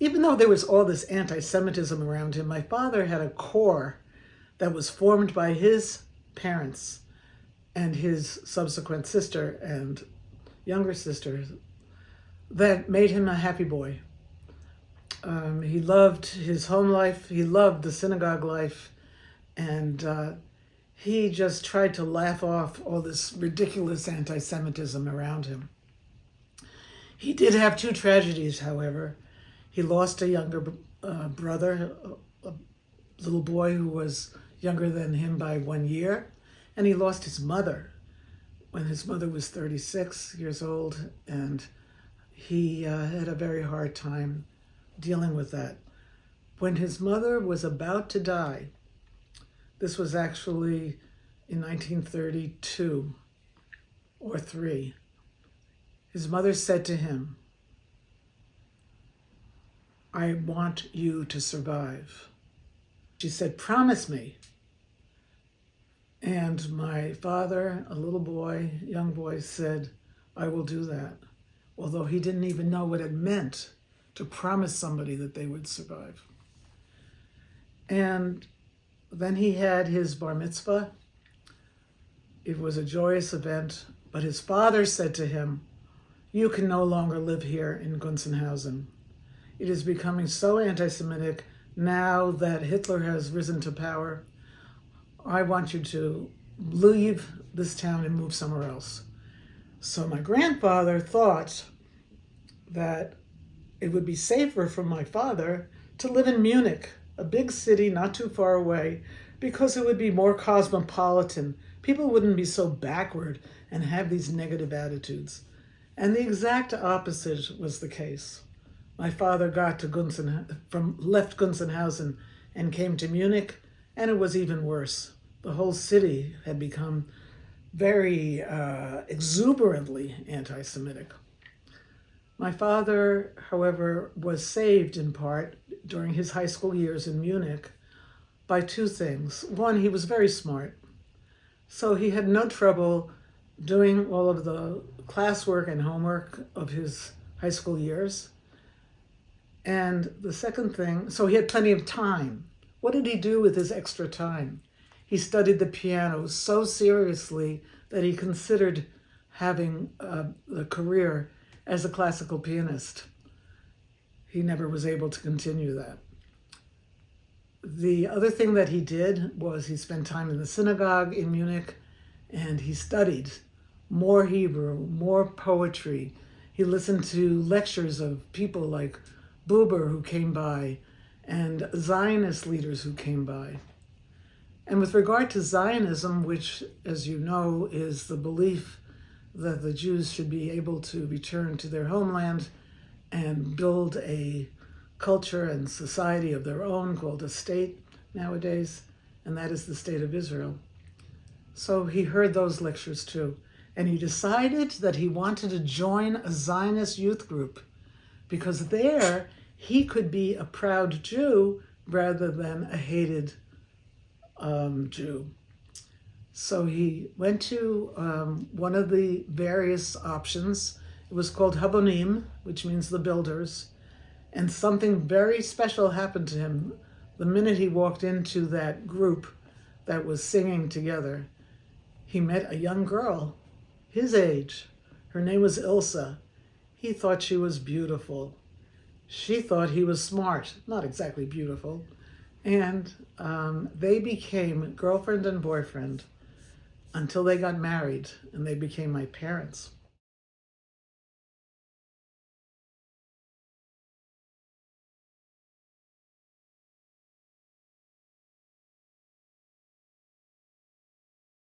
even though there was all this anti-Semitism around him, my father had a core that was formed by his parents and his subsequent sister and younger sister that made him a happy boy. He loved his home life, he loved the synagogue life, and he just tried to laugh off all this ridiculous anti-Semitism around him. He did have two tragedies, however. He lost a younger brother, a little boy who was younger than him by 1 year, and he lost his mother when his mother was 36 years old, and he had a very hard time dealing with that. When his mother was about to die, this was actually in 1932 or 3, his mother said to him, "I want you to survive." She said, "Promise me." And my father, a little boy, young boy, said, "I will do that," although he didn't even know what it meant to promise somebody that they would survive. And then he had his bar mitzvah. It was a joyous event, but his father said to him, "You can no longer live here in Gunzenhausen. It is becoming so anti-Semitic now that Hitler has risen to power. I want you to leave this town and move somewhere else." So my grandfather thought that it would be safer for my father to live in Munich, a big city not too far away, because it would be more cosmopolitan. People wouldn't be so backward and have these negative attitudes. And the exact opposite was the case. My father got to left Gunzenhausen and came to Munich, and it was even worse. The whole city had become very exuberantly anti-Semitic. My father, however, was saved in part during his high school years in Munich by two things. One, he was very smart, so he had no trouble doing all of the classwork and homework of his high school years. And the second thing, so he had plenty of time. What did he do with his extra time? He studied the piano so seriously that he considered having a career as a classical pianist. He never was able to continue that. The other thing that he did was he spent time in the synagogue in Munich, and he studied more Hebrew, more poetry. He listened to lectures of people like Buber who came by and Zionist leaders who came by. And with regard to Zionism, which, as you know, is the belief that the Jews should be able to return to their homeland and build a culture and society of their own called a state nowadays, and that is the state of Israel. So he heard those lectures too, and he decided that he wanted to join a Zionist youth group because there he could be a proud Jew rather than a hated Jew. So he went to one of the various options. It was called Habonim, which means the builders. And something very special happened to him the minute he walked into that group that was singing together. He met a young girl, his age. Her name was Ilse. He thought she was beautiful. She thought he was smart, not exactly beautiful. And they became girlfriend and boyfriend until they got married, and they became my parents.